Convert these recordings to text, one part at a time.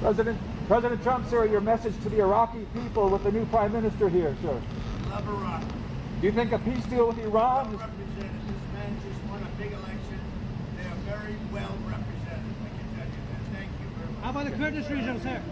President Trump, sir, your message to the Iraqi people with the new prime minister here, sir. Love Iraq. Do you think a peace deal with Iran? Well represented. This man just won a big election. They are very well represented. I can tell you that. Thank you very much. How about the Kurdish region, sir?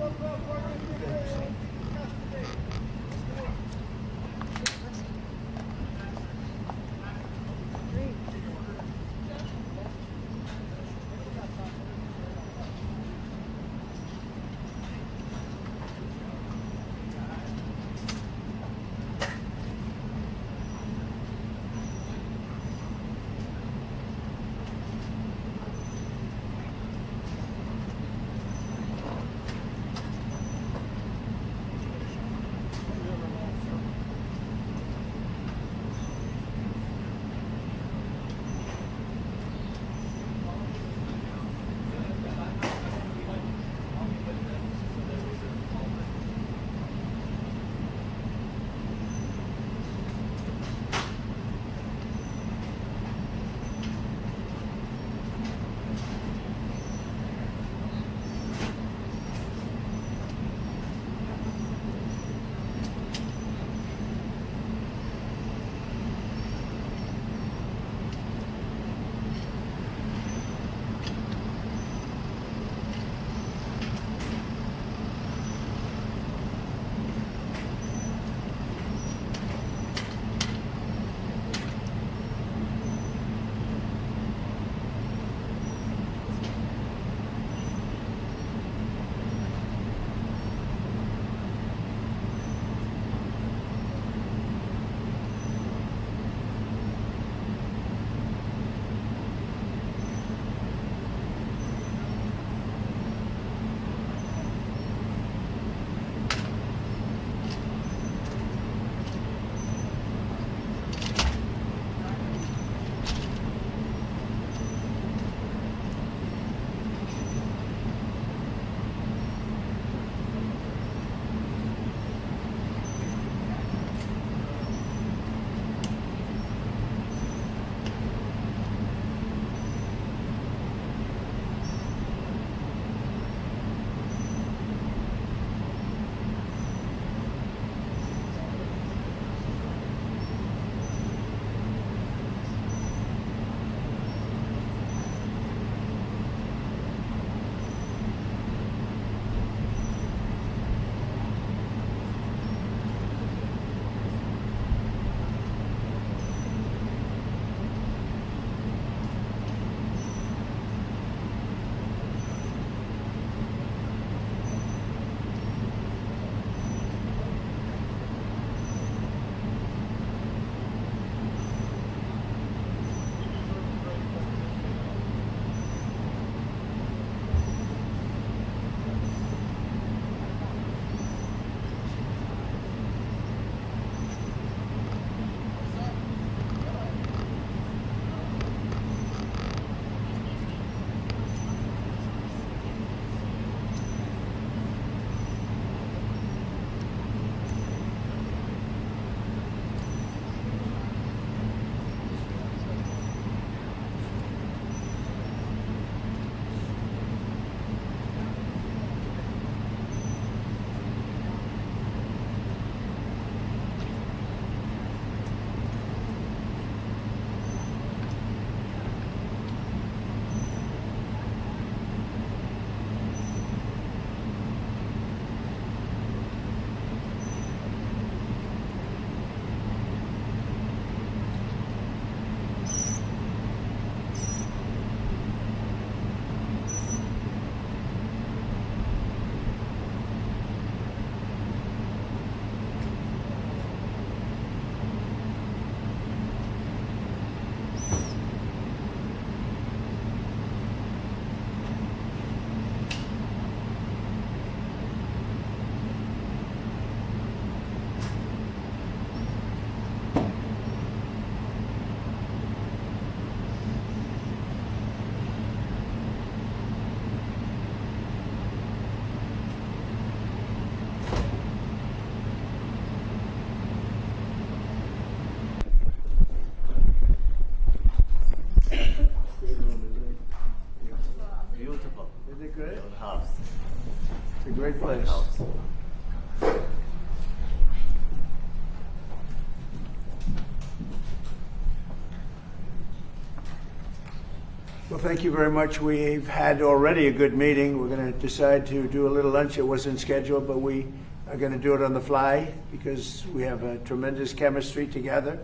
Well, thank you very much. We've had already a good meeting. We're going to decide to do a little lunch. It wasn't scheduled, but we are going to do it on the fly because we have a tremendous chemistry together.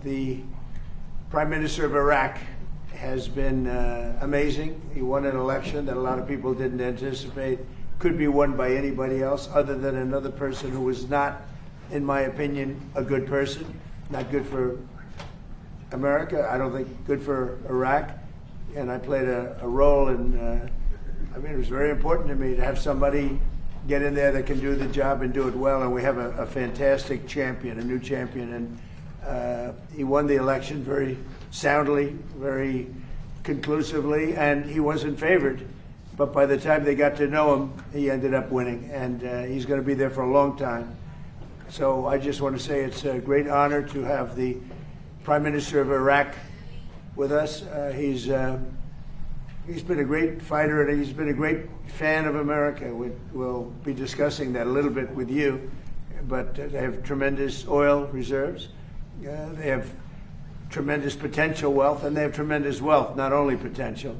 The Prime Minister of Iraq has been amazing. He won an election that a lot of people didn't anticipate could be won by anybody else other than another person who was not, in my opinion, a good person. Not good for America. I don't think good for Iraq. And I played a role in, it was very important to me to have somebody get in there that can do the job and do it well. And we have a fantastic champion, a new champion. And he won the election very soundly, very conclusively, and he wasn't favored. But by the time they got to know him, he ended up winning. And he's going to be there for a long time. So I just want to say it's a great honor to have the Prime Minister of Iraq with us. He's been a great fighter and he's been a great fan of America. We'll be discussing that a little bit with you, but they have tremendous oil reserves. They have tremendous potential wealth, and they have tremendous wealth, not only potential.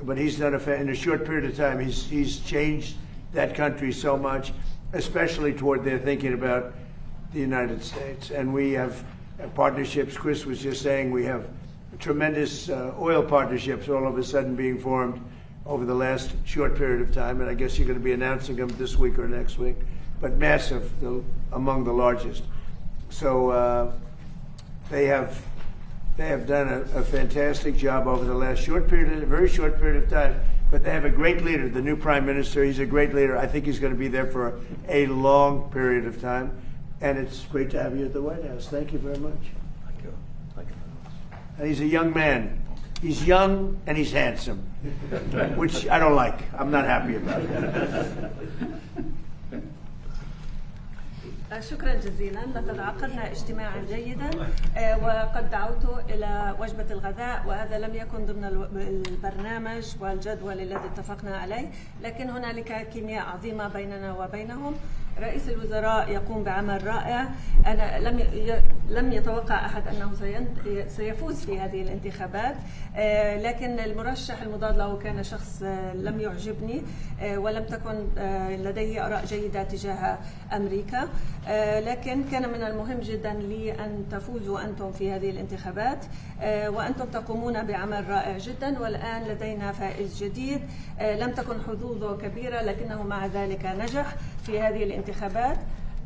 But he's done in a short period of time, he's changed that country so much, especially toward their thinking about the United States. And we have partnerships. Chris was just saying we have tremendous oil partnerships all of a sudden being formed over the last short period of time, and I guess you're going to be announcing them this week or next week, but massive, among the largest. So they have done a fantastic job over the last very short period of time, but they have a great leader, the new Prime Minister. He's a great leader. I think he's going to be there for a long period of time, and it's great to have you at the White House. Thank you very much. Thank you. Thank you very much. And he's a young man. He's young and he's handsome, which I don't like. I'm not happy about that. شكرا جزيلا. لقد عقدنا اجتماعا جيدا وقد دعوته إلى وجبة الغداء، وهذا لم يكن ضمن البرنامج والجدول الذي اتفقنا عليه، لكن هنالك كيمياء عظيمة بيننا وبينهم. رئيس الوزراء يقوم بعمل رائع. أنا لم يتوقع أحد أنه سيفوز في هذه الانتخابات، لكن المرشح المضاد له كان شخص لم يعجبني ولم تكن لديه آراء جيدة تجاه أمريكا، لكن كان من المهم جدا لي أن تفوزوا أنتم في هذه الانتخابات، وأنتم تقومون بعمل رائع جدا. والآن لدينا فائز جديد لم تكن حظوظه كبيرة لكنه مع ذلك نجح في هذه الانتخابات.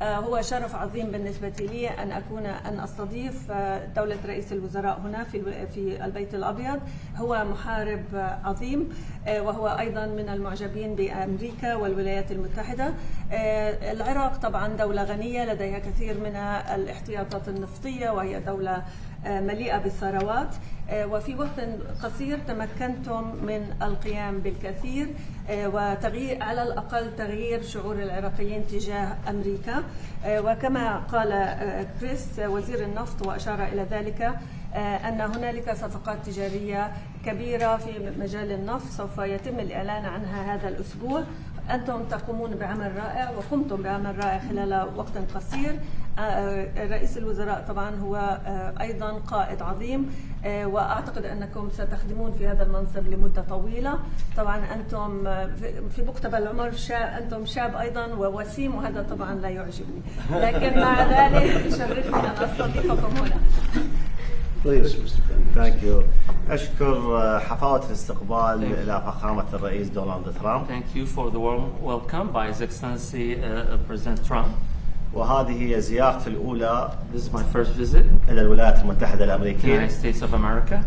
هو شرف عظيم بالنسبة لي أن أستضيف دولة رئيس الوزراء هنا في البيت الأبيض. هو محارب عظيم، وهو أيضا من المعجبين بأمريكا والولايات المتحدة. العراق طبعا دولة غنية لديها كثير من الاحتياطات النفطية، وهي دولة مليئة بالثروات، وفي وقت قصير تمكنتم من القيام بالكثير وتغيير، على الأقل تغيير شعور العراقيين تجاه أمريكا. وكما قال كريس وزير النفط وأشار إلى ذلك أن هنالك صفقات تجارية كبيرة في مجال النفط سوف يتم الإعلان عنها هذا الأسبوع. أنتم تقومون بعمل رائع وقمتم بعمل رائع خلال وقت قصير. رئيس الوزراء طبعا هو أيضا قائد عظيم، وأعتقد أنكم ستخدمون في هذا المنصب لمدة طويلة. طبعا أنتم في مقتبل العمر أنتم شاب أيضا ووسيم، وهذا طبعا لا يعجبني، لكن مع ذلك يشرفني أن أستضيفكم هنا. Please, thank you. أشكر حفاوة الاستقبال إلى فخامة الرئيس دونالد ترامب. Thank you for the warm welcome by His Excellency President Trump. وهذه هي زيارتي الأولى. This is my first visit إلى الولايات المتحدة to the الأمريكية. United States of America.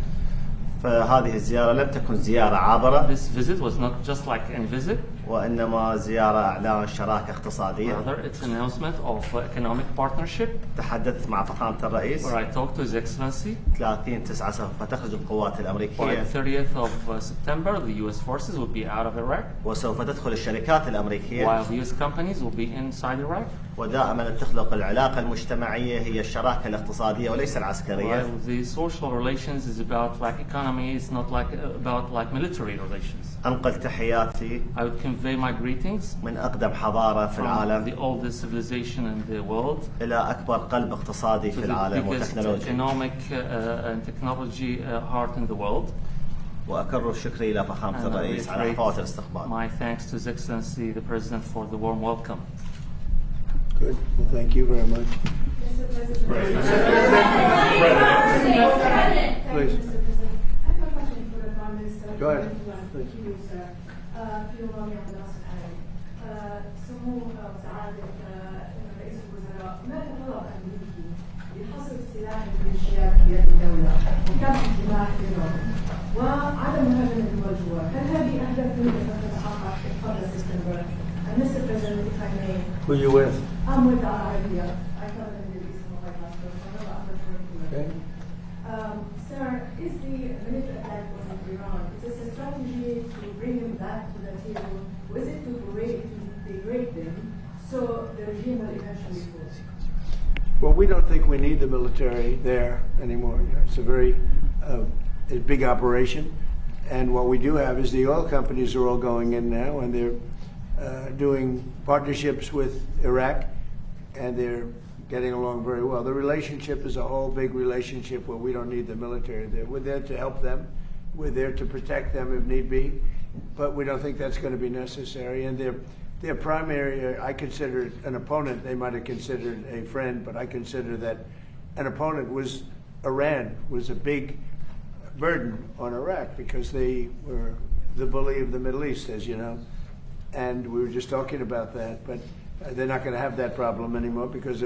فهذه الزيارة لم تكن زيارة عابرة. This visit was not just like any visit. وإنما زيارة إعلان شراكة اقتصادية. Rather, it's an announcement of economic partnership. تحدثت مع فخامة الرئيس. Where I talked to His Excellency. 30/9 سوف تخرج القوات By الأمريكية. the 30th of September, the U.S. forces will be out of Iraq. وسوف تدخل الشركات الأمريكية. While the U.S. companies will be inside Iraq. ودائما تخلق العلاقة المجتمعية هي الشراكة الاقتصادية وليس العسكرية. While the social relations is about like economy, it's not like about like military relations. أنقل تحياتي. I would convey my greetings من أقدم حضارة في from العالم. the oldest civilization in the world. إلى أكبر قلب اقتصادي في العالم biggest وتكنولوجي. economic and technology heart in the world. وأكرر شكري إلى فخامة الرئيس على حفاوة الاستقبال. My thanks to His Excellency the President for the warm welcome. Good. Well, thank you very much. President. Please. Mr. President. I have a question for the Prime Minister. Go ahead. Thank you, sir. في مواضيع دراسة العالم. سمو سعادة رئيس الوزراء ما تطلب أمريكي لحصر السلاح الميليشيات في يد الدولة وكم اجتماع اليوم وعدم مهاجمة دول الجوار. هل هذه أهداف تتحقق قبل سبتمبر؟ Mr. President, if I may. Who are you with? I'm with al-Zaidi. I cover the Middle East and White House. Okay. Sir, is the military attack on Iran, is this a strategy to bring them back to the table? Or is it to degrade them so the regime will eventually fall? Well, we don't think we need the military there anymore. It's a very a big operation. And what we do have is the oil companies are all going in now, and they're doing partnerships with Iraq, and they're getting along very well. The relationship is a whole big relationship where we don't need the military there. We're there to help them. We're there to protect them if need be, but we don't think that's going to be necessary. And their primary, I consider an opponent. They might have considered a friend, but I consider that an opponent was Iran, was a big burden on Iraq because they were the bully of the Middle East, as you know. And we were just talking about that, but they're not going to have that problem anymore because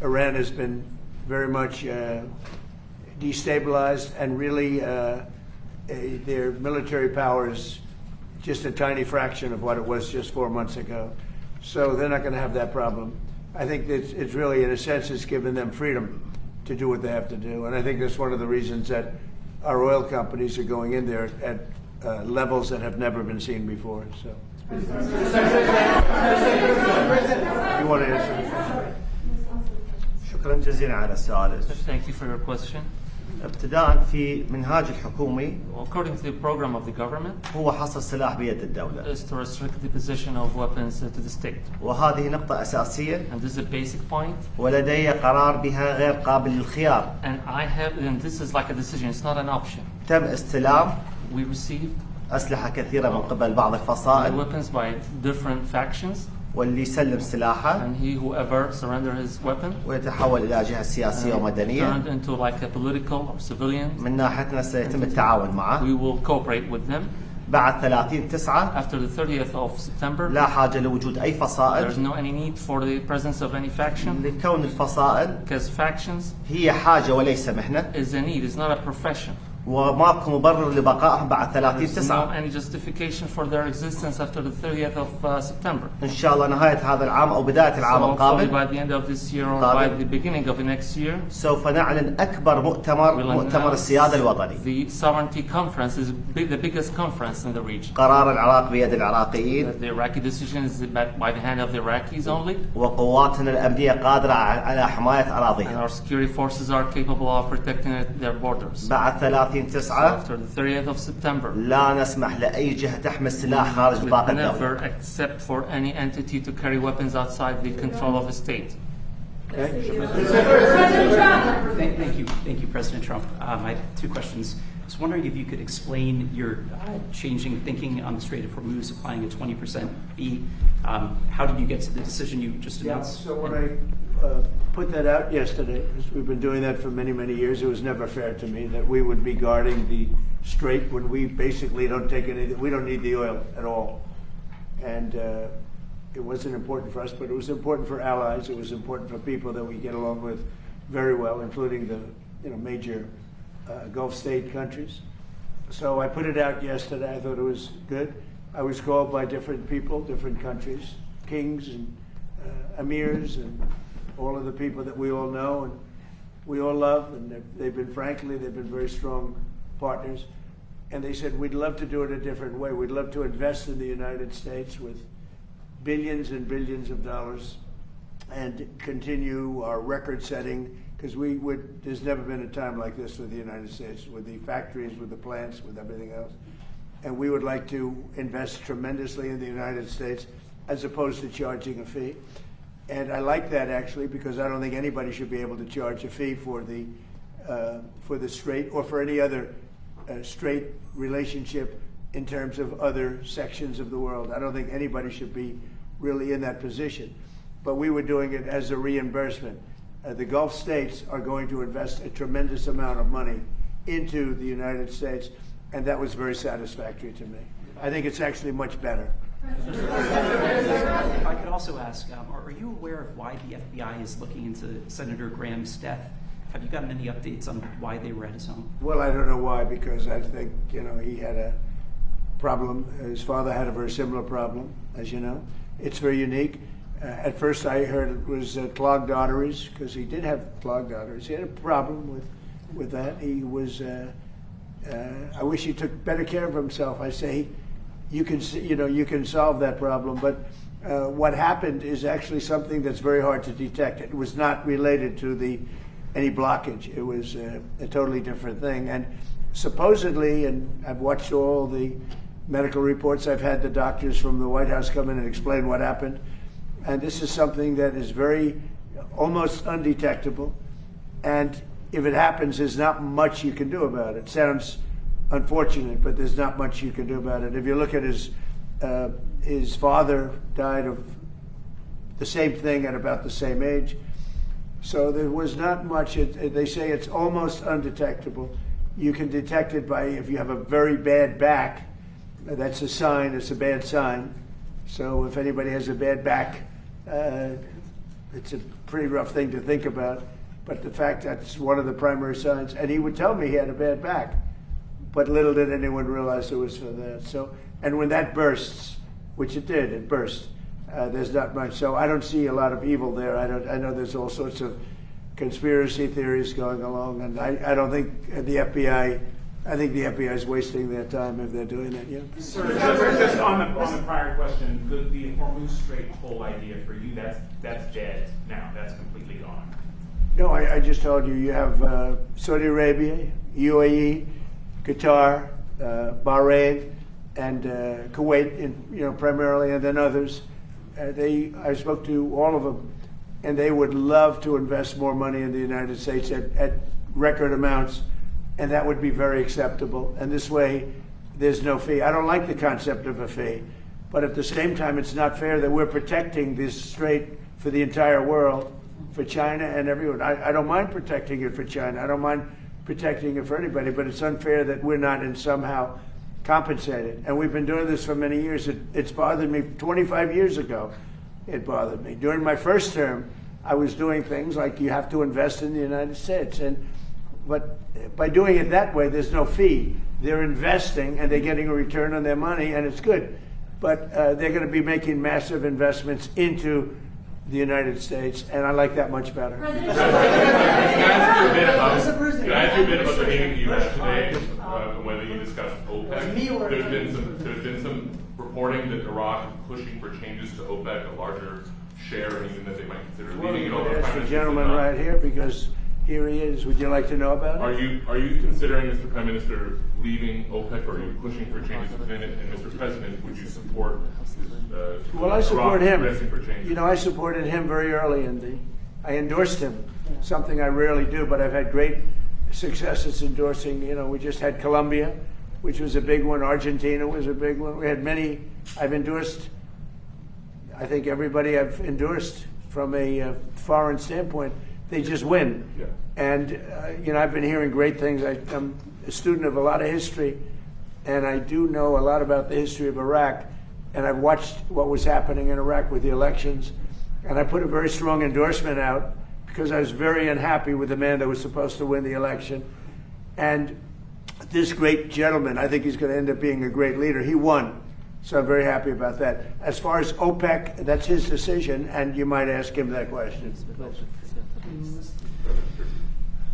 Iran has been very much destabilized, and really their military power is just a tiny fraction of what it was just 4 months ago. So they're not going to have that problem. I think that it's really, in a sense, it's given them freedom to do what they have to do. And I think that's one of the reasons that our oil companies are going in there at levels that have never been seen before. So. You want to answer? شكرا جزيلا على السؤال. Thank you for your question. ابتداء في منهاج الحكومي According to the program of the government, هو حصر السلاح بيد الدولة. is to restrict the possession of weapons to the state. وهذه نقطة أساسية. And this is a basic point. ولدي قرار بها غير قابل للخيار. And this is like a decision, it's not an option. تم استلام We received أسلحة كثيرة من قبل بعض الفصائل. weapons by different factions. واللي يسلم سلاحه And whoever surrender his weapon ويتحول إلى جهة سياسية ومدنية. turned into like a political or civilian. من ناحيتنا سيتم التعاون معه. We will cooperate with them. بعد 30/9 After the 30th of September, لا حاجة لوجود أي there's فصائل. no any need for the presence of any faction. لكون الفصائل Because factions هي حاجة وليس مهنة. is a need, it's not a profession. وماكو مبرر لبقائهم بعد There's no 30/9. any justification for their existence after the 30th of September. إن شاء الله نهاية هذا العام أو بداية العام So hopefully القادم by the end of this year or by the beginning of the next year, سوف نعلن أكبر مؤتمر announce السيادة الوطني. the sovereignty conference is the biggest conference in the region. قرار العراق بيد العراقيين. The Iraqi decision is by the hand of the Iraqis only, وقواتنا الأمنية قادرة على حماية and أراضيها. our security forces are capable of protecting their borders. بعد 30/9 After the 30th of September, لا نسمح لأي جهة تحمل سلاح خارج we نطاق never الدولة. accept for any entity to carry weapons outside the control of a state. Thank you, President Trump. I have two questions. I was wondering if you could explain your changing thinking on the Strait of Hormuz, applying a 20% fee. How did you get to the decision you just announced? So when I put that out yesterday, because we've been doing that for many, many years, it was never fair to me that we would be guarding the strait when we basically don't take we don't need the oil at all. And it wasn't important for us, but it was important for allies. It was important for people that we get along with very well, including the major Gulf state countries. So I put it out yesterday. I thought it was good. I was called by different people, different countries, kings and emirs and all of the people that we all know and we all love, and they've been very strong partners. And they said, we'd love to do it a different way. We'd love to invest in the United States with billions and billions of dollars and continue our record setting, because there's never been a time like this with the United States, with the factories, with the plants, with everything else. And we would like to invest tremendously in the United States as opposed to charging a fee. And I like that, actually, because I don't think anybody should be able to charge a fee for the strait or for any other straight relationship in terms of other sections of the world. I don't think anybody should be really in that position. But we were doing it as a reimbursement. The Gulf states are going to invest a tremendous amount of money into the United States, and that was very satisfactory to me. I think it's actually much better. If I could also ask, are you aware of why the FBI is looking into Senator Graham's death? Have you gotten any updates on why they were at his home? Well, I don't know why, because I think, he had a problem. His father had a very similar problem, as you know. It's very unique. At first I heard it was clogged arteries, because he did have clogged arteries. He had a problem with that. He was, I wish he took better care of himself. I say, you can solve that problem, but what happened is actually something that's very hard to detect. It was not related to any blockage. It was a totally different thing. And supposedly, and I've watched all the medical reports, I've had the doctors from the White House come in and explain what happened. And this is something that is almost undetectable. And if it happens, there's not much you can do about it. Sounds unfortunate, but there's not much you can do about it. If you look at his father died of the same thing at about the same age. So there was not much. They say it's almost undetectable. You can detect it by if you have a very bad back. That's a sign. It's a bad sign. So if anybody has a bad back, it's a pretty rough thing to think about. But the fact that's one of the primary signs. And he would tell me he had a bad back. But little did anyone realize it was for that. So, and when that bursts, which it did, it burst. There's not much. So I don't see a lot of evil there. I know there's all sorts of conspiracy theories going along, and I don't think the FBI. I think the FBI is wasting their time if they're doing that. Yeah. Sir, just on the prior question, the Hormuz Strait whole idea for you, that's dead now. That's completely gone. No, I just told you. You have Saudi Arabia, UAE, Qatar, Bahrain, and Kuwait, primarily, and then others. I spoke to all of them, and they would love to invest more money in the United States at record amounts, and that would be very acceptable. And this way, there's no fee. I don't like the concept of a fee, but at the same time, it's not fair that we're protecting this strait for the entire world, for China and everyone. I don't mind protecting it for China. I don't mind protecting it for anybody, but it's unfair that we're not in somehow compensated. And we've been doing this for many years. It's bothered me 25 years ago. It bothered me. During my first term, I was doing things like you have to invest in the United States. But by doing it that way, there's no fee. They're investing and they're getting a return on their money, and it's good. But they're going to be making massive investments into the United States, and I like that much better. Can I ask you a bit about the meeting you had today, whether you discussed OPEC? There's been some reporting that Iraq is pushing for changes to OPEC, a larger share, and even that they might consider leaving it all. That's the gentleman right here, because here he is. Would you like to know about it? Are you considering, Mr. Prime Minister, leaving OPEC, or are you pushing for changes within it? And Mr. President, would you support well, I support him. For changes? I supported him very early I endorsed him, something I rarely do, but I've had great successes endorsing. We just had Colombia, which was a big one. Argentina was a big one. We had many. I've endorsed, I think everybody I've endorsed from a foreign standpoint. They just win. Yeah. And, I've been hearing great things. I'm a student of a lot of history, and I do know a lot about the history of Iraq, and I've watched what was happening in Iraq with the elections, and I put a very strong endorsement out because I was very unhappy with the man that was supposed to win the election. And this great gentleman, I think he's going to end up being a great leader. He won. So I'm very happy about that. As far as OPEC, that's his decision, and you might ask him that question.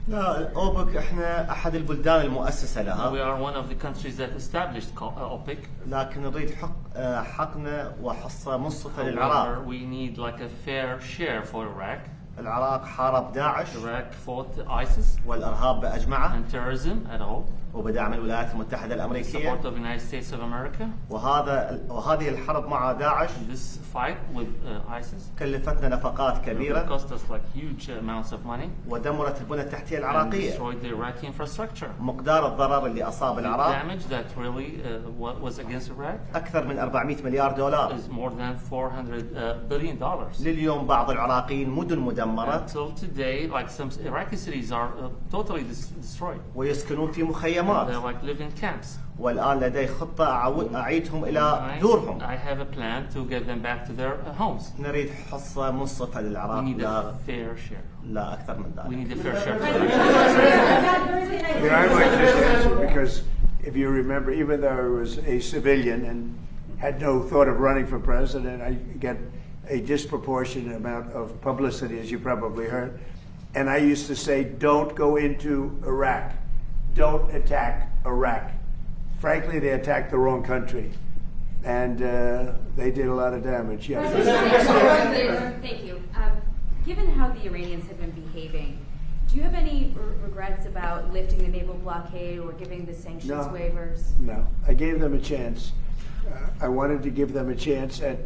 لا أوبك إحنا أحد البلدان المؤسسة لها. We are one of the countries that established OPEC. لكن نريد حقنا وحصة منصفة للعراق. We need like a fair share for Iraq. العراق حارب داعش Iraq fought ISIS والإرهاب بأجمعه and terrorism at all. وبدعم الولايات المتحدة الأمريكية. Support of the United States of America. وهذه الحرب مع داعش This fight with ISIS كلفتنا نفقات كبيرة. cost us like huge amounts of money. ودمرت البنى التحتية And العراقية. destroyed the Iraqi infrastructure. مقدار الضرر اللي أصاب The العراق damage that really was against Iraq أكثر من 400 مليار دولار. is more than $400 billion. لليوم بعض العراقيين مدن مدمرة. Until today, like some Iraqi cities are totally destroyed. ويسكنون في مخيمات. They like live in camps. والآن لدي خطة أعيدهم إلى دورهم. I have a plan to get them back to their homes. نريد حصة منصفة للعراق. We need a fair share. لا أكثر من ذلك. We need a fair share. I might just answer because if you remember, even though I was a civilian and had no thought of running for president, I get a disproportionate amount of publicity, as you probably heard. And I used to say, don't go into Iraq. Don't attack Iraq. Frankly, they attacked the wrong country. And they did a lot of damage. Yeah. Thank you. Given how the Iranians have been behaving, do you have any regrets about lifting the naval blockade or giving the sanctions waivers? No. I gave them a chance. I wanted to give them a chance at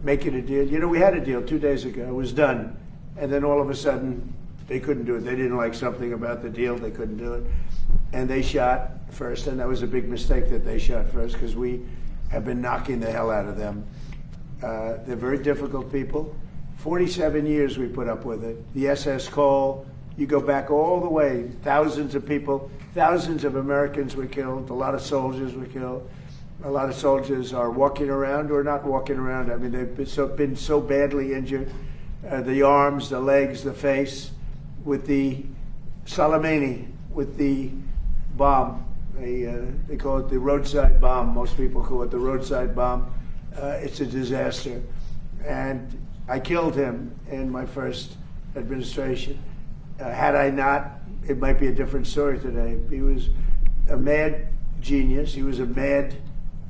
making a deal. You know, we had a deal 2 days ago. It was done. And then all of a sudden, they couldn't do it. They didn't like something about the deal. They couldn't do it. And they shot first. And that was a big mistake that they shot first because we have been knocking the hell out of them. They're very difficult people. 47 years we put up with it. The SS Cole, you go back all the way. Thousands of people, thousands of Americans were killed. A lot of soldiers were killed. A lot of soldiers are walking around or not walking around. I mean, they've been so badly injured. The arms, the legs, the face, with the Soleimani, with the bomb. They call it the roadside bomb. Most people call it the roadside bomb. It's a disaster. And I killed him in my first administration. Had I not, it might be a different story today. He was a mad genius. He was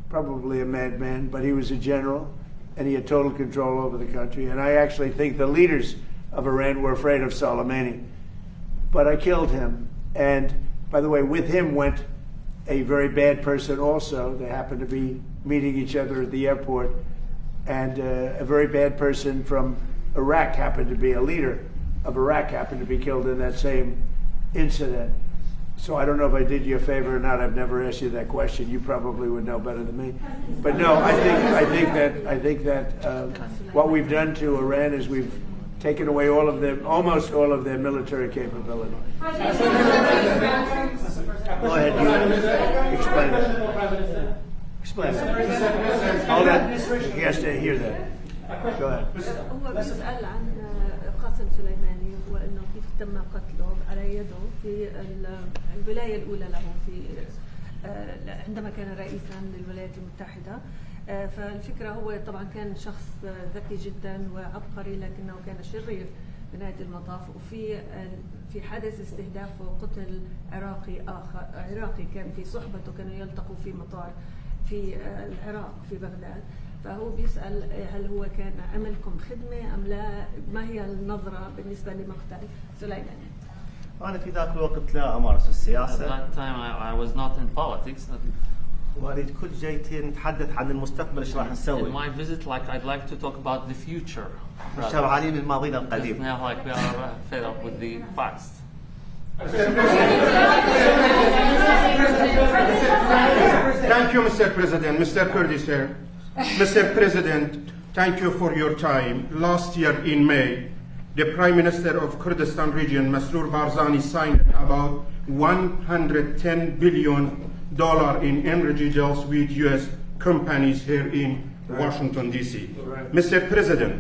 probably a madman, but he was a general, and he had total control over the country. And I actually think the leaders of Iran were afraid of Soleimani. But I killed him. And by the way, with him went a very bad person also. They happened to be meeting each other at the airport. And a very bad person from Iraq happened to be a leader of Iraq, happened to be killed in that same incident. So I don't know if I did you a favor or not. I've never asked you that question. You probably would know better than me. But no, I think that what we've done to Iran is we've taken away almost all of their military capability. Go ahead, you explain it. Explain it. Hold on. He has to hear that. Go ahead. هو بيسأل عن قاسم سليماني وانه كيف تم قتله على يده في الولايه الاولى له في عندما كان رئيسا للولايات المتحده. فالفكره هو طبعا كان شخص ذكي جدا وعبقري لكنه كان شرير بنهايه المطاف. في حادث استهداف وقتل عراقي كان في صحبته، كانوا يلتقوا في مطار في العراق في بغداد. فهو بيسأل هل هو كان عملكم خدمة أم لا؟ ما هي النظرة بالنسبة لمقتل سليماني؟ أنا في ذاك الوقت لا أمارس السياسة. At that time I was not in politics. وأريد كل جايتين نتحدث عن المستقبل إيش راح نسوي. In my visit, like I'd like to talk about the future. شبعانين من ماضينا القديم. Now, like we are fed up with the past. Thank you, Mr. President. Mr. Kurdish here. Mr. President, thank you for your time. Last year in May, the Prime Minister of Kurdistan region, Masroor Barzani, signed about $110 billion in energy deals with U.S. companies here in Washington, D.C. Mr. President,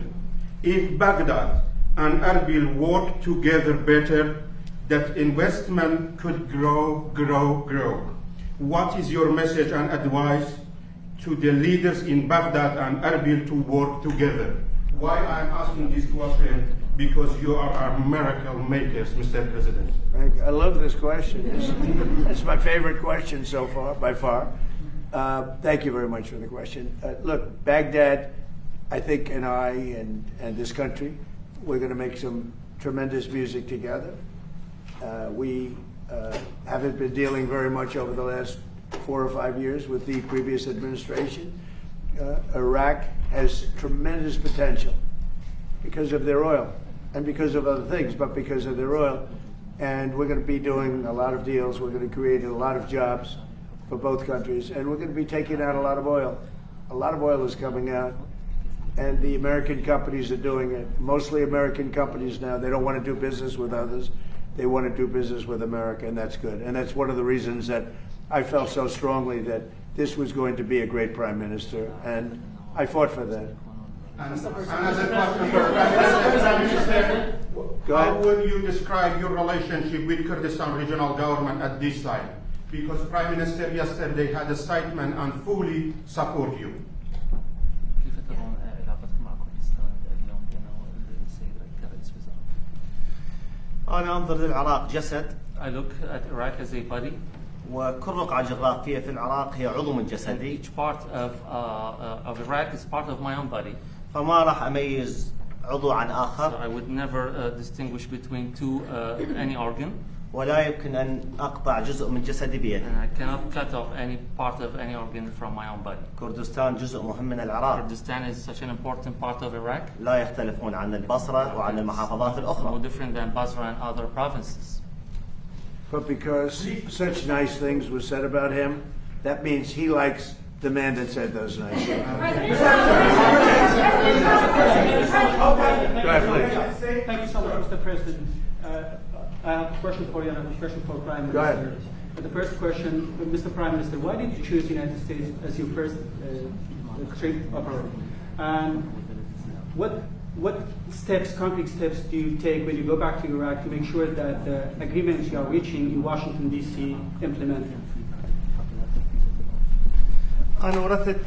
if Baghdad and Erbil work together better, that investment could grow. What is your message and advice to the leaders in Baghdad and Erbil to work together? Why I'm asking this question? Because you are our miracle makers, Mr. President. I love this question. It's my favorite question so far, by far. Thank you very much for the question. Look, Baghdad, I think, and I and this country, we're going to make some tremendous music together. We haven't been dealing very much over the last 4 or 5 years with the previous administration. Iraq has tremendous potential because of their oil and because of other things, but because of their oil. And we're going to be doing a lot of deals. We're going to create a lot of jobs for both countries, and we're going to be taking out a lot of oil. A lot of oil is coming out, and the American companies are doing it. Mostly American companies now. They don't want to do business with others. They want to do business with America, and that's good. And that's one of the reasons that I felt so strongly that this was going to be a great prime minister, and I fought for that. How would you describe your relationship with Kurdistan regional government at this time? Because Prime Minister yesterday had a statement and fully support you. أنا أنظر للعراق جسد. I look at Iraq as a body. وكل رقعة جغرافية في العراق هي عضو من جسدي. Each part of Iraq is part of my own body. فما راح أميز عضو عن آخر. So I would never distinguish between any organ. ولا يمكن أن أقطع جزء من جسدي بيدي. And I cannot cut off any part of any organ from my own body. كردستان جزء مهم من العراق. Kurdistan is such an important part of Iraq. لا يختلفون عن البصرة وعن المحافظات الأخرى. No different than Basra and other provinces. But because such nice things were said about him, that means he likes the man that said those nice things. Go ahead, please. Thank you so much, Mr. President. I have a question for you and I have a question for Prime Minister. Go ahead. The first question, Mr. Prime Minister, why did you choose the United States as your first trade operator? And what steps, concrete steps, do you take when you go back to Iraq to make sure that the agreements you are reaching in Washington, D.C. implemented? أنا ورثت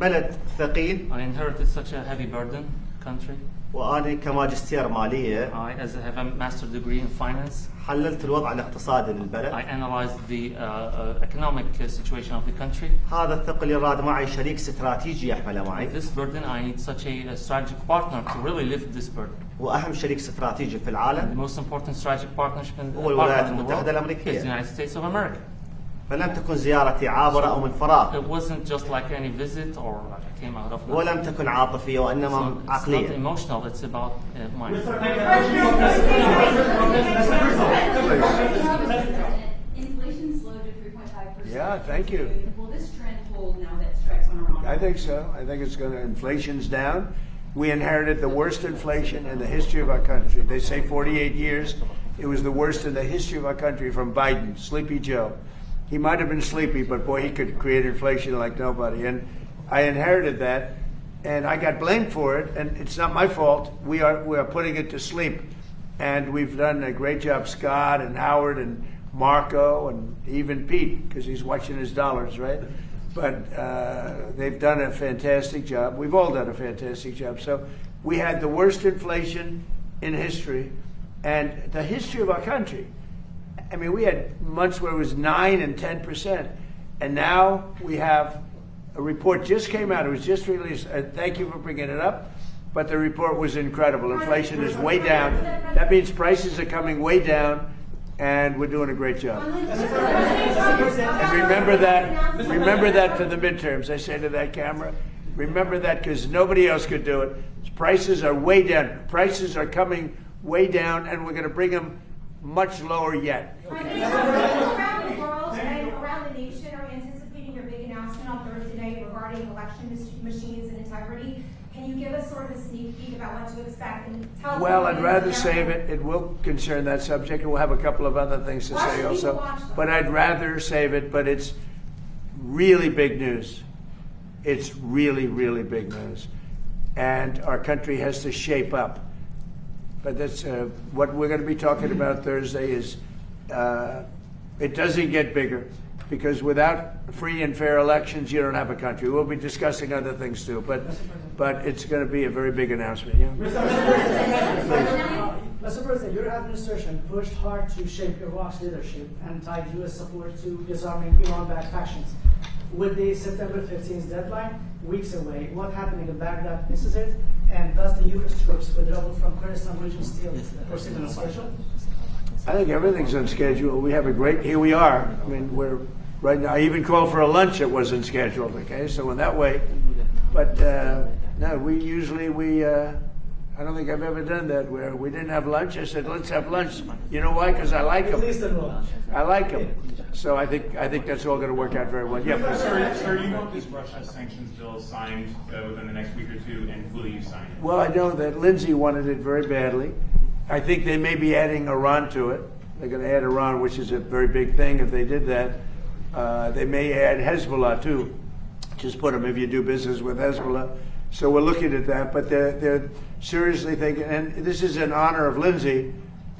بلد ثقيل. I inherited such a heavy burden country. وأنا كماجستير مالية. I have a master's degree in finance. حللت الوضع الاقتصادي للبلد. I analyzed the economic situation of the country. هذا الثقل يراد معي شريك استراتيجي يحمله معي. This burden, I need such a strategic partner to really lift this burden. وأهم شريك استراتيجي في العالم. The most important strategic partnership in the هو الولايات المتحدة الأمريكية. is the United States of America. فلم تكن زيارتي عابرة أو من فراغ. It wasn't just like any visit or I came out of. ولم تكن عاطفية وإنما عقلية. It's not emotional. It's about mind. Inflation slowed to 3.5%. Yeah, thank you. Will this trend hold now that strikes on Iran? I think so. I think it's going to. Inflation's down. We inherited the worst inflation in the history of our country. They say 48 years. It was the worst in the history of our country from Biden, Sleepy Joe. He might have been sleepy, but boy, he could create inflation like nobody. And I inherited that, and I got blamed for it, and it's not my fault. We are putting it to sleep. And we've done a great job, Scott and Howard and Marco and even Pete, because he's watching his dollars, right? But they've done a fantastic job. We've all done a fantastic job. So we had the worst inflation in history, and the history of our country. I mean, we had months where it was 9 and 10%, and now we have a report just came out. It was just released. Thank you for bringing it up, but the report was incredible. Inflation is way down. That means prices are coming way down, and we're doing a great job. And remember that for the midterms. I say to that camera, remember that because nobody else could do it. Prices are way down. Prices are coming way down, and we're going to bring them much lower yet. Around the world and around the nation, are we anticipating your big announcement on Thursday night regarding election machines and integrity? Can you give us sort of a sneak peek about what to expect? And tell Well, I'd rather save it. It will concern that subject, and we'll have a couple of other things to say also. But I'd rather save it, but it's really big news. It's really, really big news. And our country has to shape up. But that's what we're going to be talking about Thursday is it doesn't get bigger because without free and fair elections, you don't have a country. We'll be discussing other things too, but it's going to be a very big announcement. Yeah? Mr. President, your administration pushed hard to shape Iraq's leadership and tied U.S. support to disarming Iran-backed factions. With the September 15th deadline weeks away, what happening in Baghdad misses it, And does the U.S. troops withdrawal from Kurdistan region still proceed on schedule? I think everything's on schedule. We have a great, here we are. I mean, we're right now, I even called for a lunch that wasn't scheduled, okay? So in that way, but no, we usually, I don't think I've ever done that where we didn't have lunch. I said, let's have lunch. You know why? Because I like them. I like them. So I think that's all going to work out very well. Yeah, please. Sir, do you want this Russia sanctions bill signed within the next week or two, and will you sign it? Well, I know that Lindsay wanted it very badly. I think they may be adding Iran to it. They're going to add Iran, which is a very big thing. If they did that, they may add Hezbollah too. Just put them if you do business with Hezbollah. So we're looking at that, but they're seriously thinking, and this is in honor of Lindsay.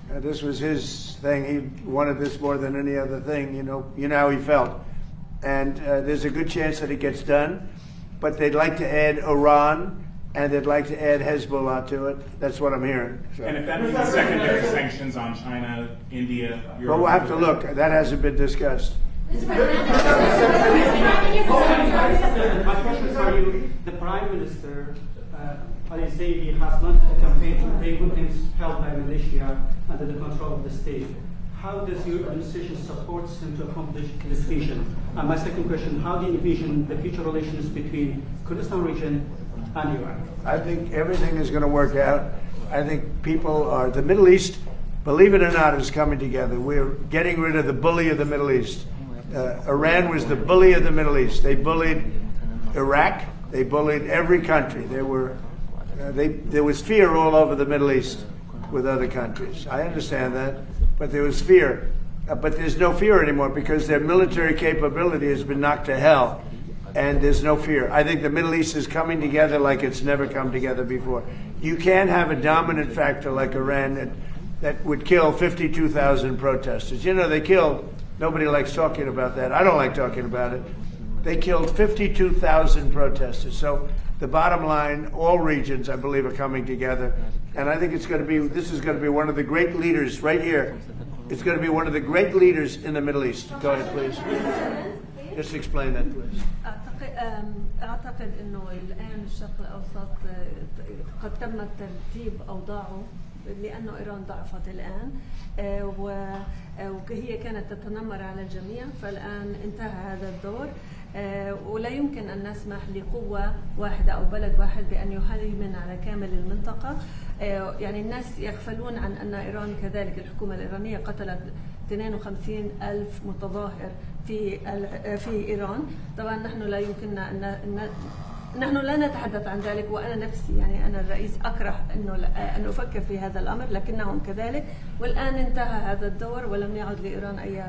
This was his thing. He wanted this more than any other thing. You know how he felt. And there's a good chance that it gets done, but they'd like to add Iran, and they'd like to add Hezbollah to it. That's what I'm hearing. So. And if that means secondary sanctions on China, India, Europe. Well, we'll have to look. That hasn't been discussed. My question for you, the Prime Minister, al-Zaidi, has launched a campaign to bring Muslims held by militia under the control of the state. How does your administration support him to accomplish this vision? And my second question, how do you envision the future relations between Kurdistan region and Iraq? I think everything is going to work out. I think the Middle East, believe it or not, is coming together. We're getting rid of the bully of the Middle East. Iran was the bully of the Middle East. They bullied Iraq. They bullied every country. There was fear all over the Middle East with other countries. I understand that, but there was fear. But there's no fear anymore because their military capability has been knocked to hell, and there's no fear. I think the Middle East is coming together like it's never come together before. You can't have a dominant factor like Iran that would kill 52,000 protesters. You know, they killed. Nobody likes talking about that. I don't like talking about it. They killed 52,000 protesters. So the bottom line, all regions, I believe, are coming together. And I think this is going to be one of the great leaders right here. It's going to be one of the great leaders in the Middle East. Go ahead, please. Just explain that, please. أعتقد أنه الآن الشرق الأوسط قد تم ترتيب أوضاعه لأنه إيران ضعفت الآن وهي كانت تتنمر على الجميع فالآن انتهى هذا الدور ولا يمكن أن نسمح لقوة واحدة أو بلد واحد بأن يهيمن على كامل المنطقة يعني الناس يغفلون عن أن إيران كذلك الحكومة الإيرانية قتلت 52,000 متظاهر في إيران طبعا نحن لا يمكننا أن نحن لا نتحدث عن ذلك وأنا نفسي يعني أنا الرئيس أكره أن أفكر في هذا الأمر لكنهم كذلك والآن انتهى هذا الدور ولم يعد لإيران أي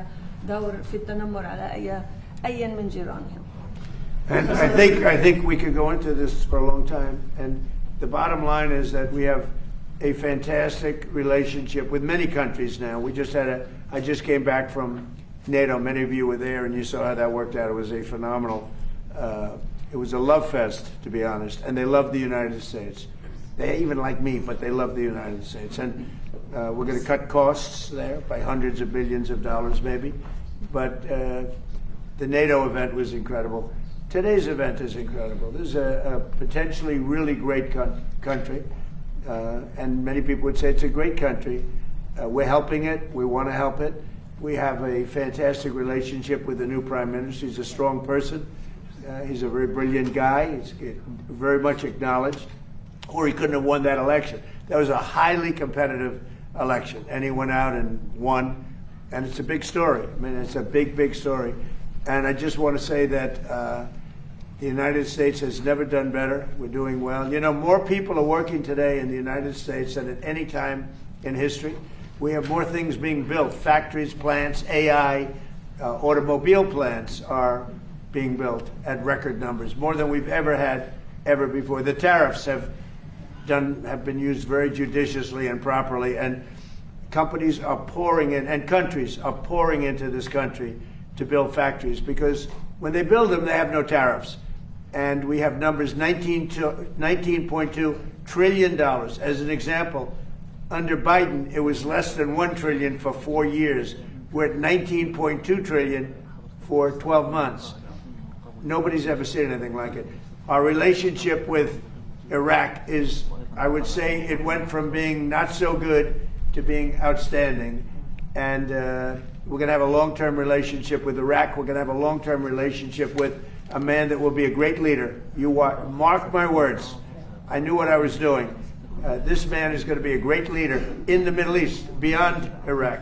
دور في التنمر على أي من جيرانهم. And I think we could go into this for a long time. And the bottom line is that we have a fantastic relationship with many countries now. I just came back from NATO. Many of you were there, and you saw how that worked out. It was a phenomenal. It was a love fest, to be honest, and they love the United States. They even like me, but they love the United States. And we're going to cut costs there by hundreds of billions of dollars, maybe. But the NATO event was incredible. Today's event is incredible. This is a potentially really great country, and many people would say it's a great country. We're helping it. We want to help it. We have a fantastic relationship with the new Prime Minister. He's a strong person. He's a very brilliant guy. He's very much acknowledged, or he couldn't have won that election. That was a highly competitive election, and he went out and won, and it's a big story. I mean, it's a big, big story. And I just want to say that the United States has never done better. We're doing well. You know, more people are working today in the United States than at any time in history. We have more things being built. Factories, plants, AI, automobile plants are being built at record numbers, more than we've ever had ever before. The tariffs have been used very judiciously and properly, and companies are pouring in, and countries are pouring into this country to build factories, because when they build them, they have no tariffs. And we have numbers, $19.2 trillion. As an example, under Biden, it was less than $1 trillion for 4 years. We're at $19.2 trillion for 12 months. Nobody's ever seen anything like it. Our relationship with Iraq is, I would say, it went from being not so good to being outstanding. And we're going to have a long-term relationship with Iraq. We're going to have a long-term relationship with a man that will be a great leader. Mark my words. I knew what I was doing. This man is going to be a great leader in the Middle East, beyond Iraq.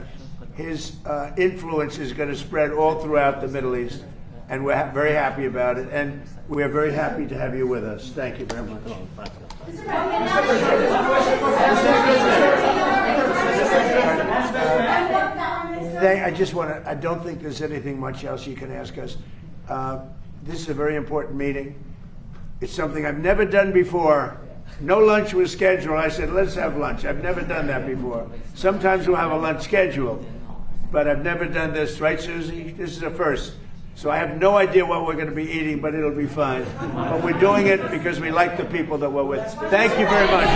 His influence is going to spread all throughout the Middle East, and we're very happy about it, and we are very happy to have you with us. Thank you very much. I don't think there's anything much else you can ask us. This is a very important meeting. It's something I've never done before. No lunch was scheduled. I said, let's have lunch. I've never done that before. Sometimes we'll have a lunch scheduled, but I've never done this. Right, Susie? This is a first. So I have no idea what we're going to be eating, but it'll be fine. But we're doing it because we like the people that we're with. Thank you very much.